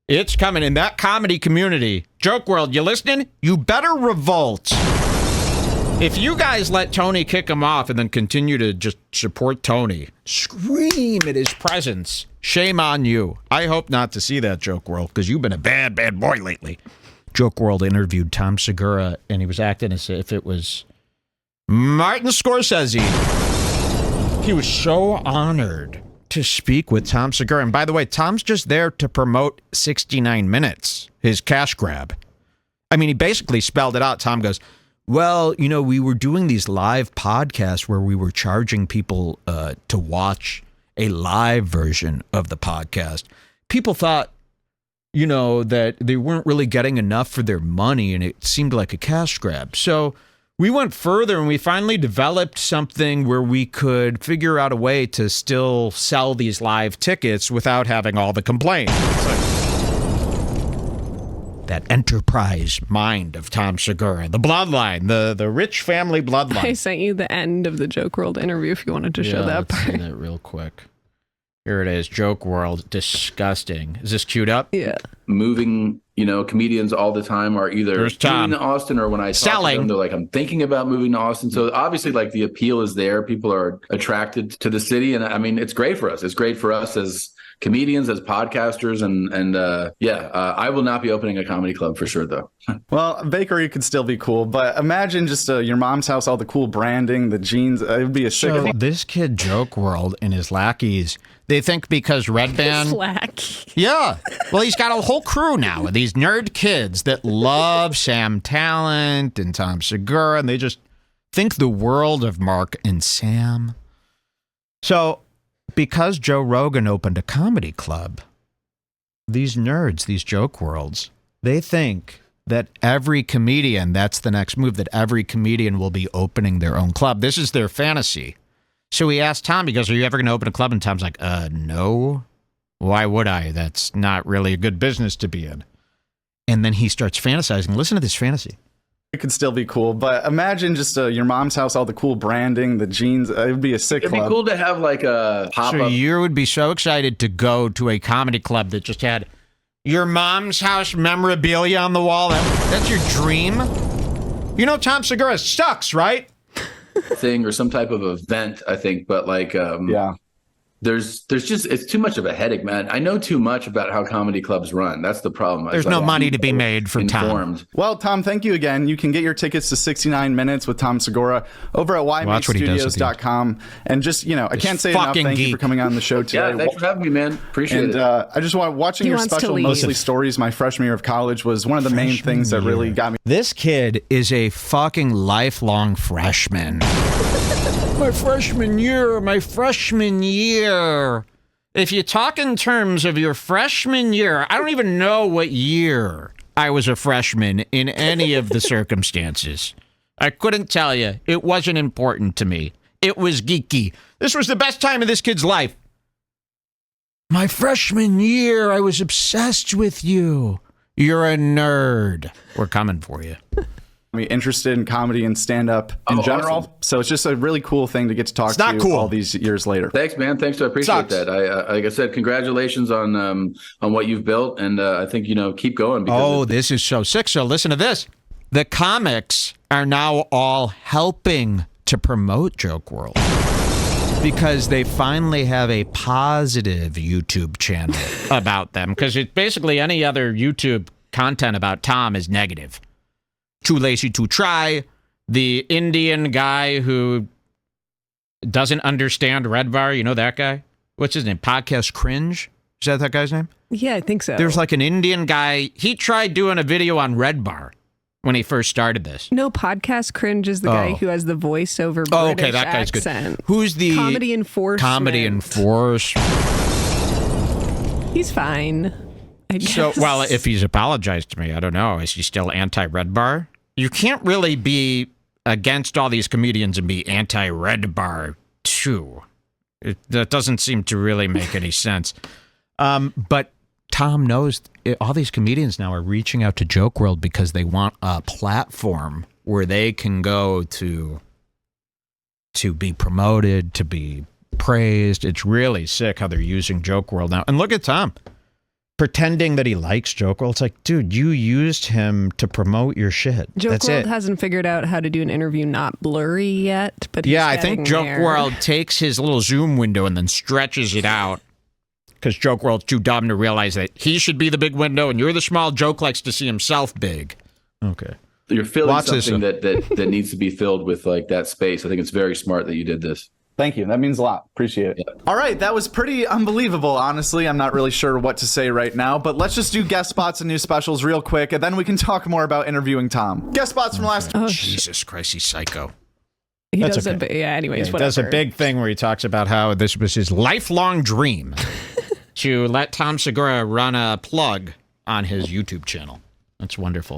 It's coming in that comedy community. Joke World, you listening? You better revolt. If you guys let Tony kick him off and then continue to just support Tony, scream at his presence, shame on you. I hope not to see that, Joke World, because you've been a bad, bad boy lately. Joke World interviewed Tom Segura, and he was acting as if it was Martin Scorsese. He was so honored to speak with Tom Segura. And by the way, Tom's just there to promote 69 Minutes, his cash grab. I mean, he basically spelled it out. Tom goes, well, you know, we were doing these live podcasts where we were charging people to watch a live version of the podcast. People thought, you know, that they weren't really getting enough for their money, and it seemed like a cash grab. So we went further, and we finally developed something where we could figure out a way to still sell these live tickets without having all the complaints. That enterprise mind of Tom Segura, the bloodline, the rich family bloodline. I sent you the end of the Joke World interview if you wanted to show that part. Let's see that real quick. Here it is, Joke World, disgusting. Is this queued up? Yeah. Moving, you know, comedians all the time are either moving to Austin, or when I talk to them, they're like, I'm thinking about moving to Austin. So obviously, like, the appeal is there. People are attracted to the city. And I mean, it's great for us. It's great for us as comedians, as podcasters, I will not be opening a comedy club for sure, though. Well, bakery could still be cool, but imagine just your mom's house, all the cool branding, the jeans. It would be a sick. So this kid, Joke World, and his lackeys, they think because Redbar. Lackey. Yeah. Well, he's got a whole crew now of these nerd kids that love Sam Talent and Tom Segura, and they just think the world of Mark and Sam. So because Joe Rogan opened a comedy club, these nerds, these Joke Worlds, they think that every comedian, that's the next move, that every comedian will be opening their own club. This is their fantasy. So he asked Tom, he goes, are you ever going to open a club? And Tom's like, no. Why would I? That's not really a good business to be in. And then he starts fantasizing. Listen to this fantasy. It could still be cool, but imagine just your mom's house, all the cool branding, the jeans. It would be a sick club. It'd be cool to have like a pop-up. So you would be so excited to go to a comedy club that just had your mom's house memorabilia on the wall. That's your dream? You know Tom Segura sucks, right? Thing or some type of event, I think, but like yeah. There's just, it's too much of a headache, man. I know too much about how comedy clubs run. That's the problem. There's no money to be made from Tom. Well, Tom, thank you again. You can get your tickets to 69 Minutes with Tom Segura over at ymakestudios.com. And just, you know, I can't say enough. Thank you for coming on the show today. Yeah, thanks for having me, man. Appreciate it. I just want watching your special, Mostly Stories, my freshman year of college, was one of the main things that really got me. This kid is a fucking lifelong freshman. My freshman year. If you talk in terms of your freshman year, I don't even know what year I was a freshman in any of the circumstances. I couldn't tell you. It wasn't important to me. It was geeky. This was the best time of this kid's life. My freshman year, I was obsessed with you. You're a nerd. We're coming for you. Interested in comedy and stand-up in general. Awesome. So it's just a really cool thing to get to talk to you all these years later. Thanks, man. Thanks. I appreciate that. Like I said, congratulations on what you've built. And I think, you know, keep going. Because this is so sick. So listen to this. The comics are now all helping to promote Joke World because they finally have a positive YouTube channel about them. Because it's basically any other YouTube content about Tom is negative. Too lazy to try. The Indian guy who doesn't understand Redbar. You know that guy? What's his name? Podcast Cringe? Is that guy's name? Yeah, I think so. There's like an Indian guy. He tried doing a video on Redbar when he first started this. No, Podcast Cringe is the guy who has the voiceover British okay, that guy's accent. Good. Who's the Comedy Enforcement? Comedy Enforcement. He's fine, I guess. So, well, if he's apologized to me, I don't know. Is he still anti-Redbar? You can't really be against all these comedians and be anti-Redbar, too. That doesn't seem to really make any sense. But Tom knows all these comedians now are reaching out to Joke World because they want a platform where they can go to be promoted, to be praised. It's really sick how they're using Joke World now. And look at Tom. pretending that he likes Joke World. It's like, dude, you used him to promote your shit. Joke World hasn't figured out how to do an interview not blurry yet, but I think Joke World takes his little zoom window and then stretches it out. Because Joke World's too dumb to realize that he should be the big window and you're the small. Joke likes to see himself big. Okay. You're filling something that needs to be filled with like that space. I think it's very smart that you did this. Thank you. That means a lot. Appreciate it. Yeah. All right. That was pretty unbelievable, honestly. I'm not really sure what to say right now, but let's just do guest spots and new specials real quick, and then we can talk more about interviewing Tom. Guest spots from last... Oh, Jesus Christ, he's psycho. He does anyways, whatever. He does a big thing where he talks about how this was his lifelong dream to let Tom Segura run a plug on his YouTube channel. That's wonderful.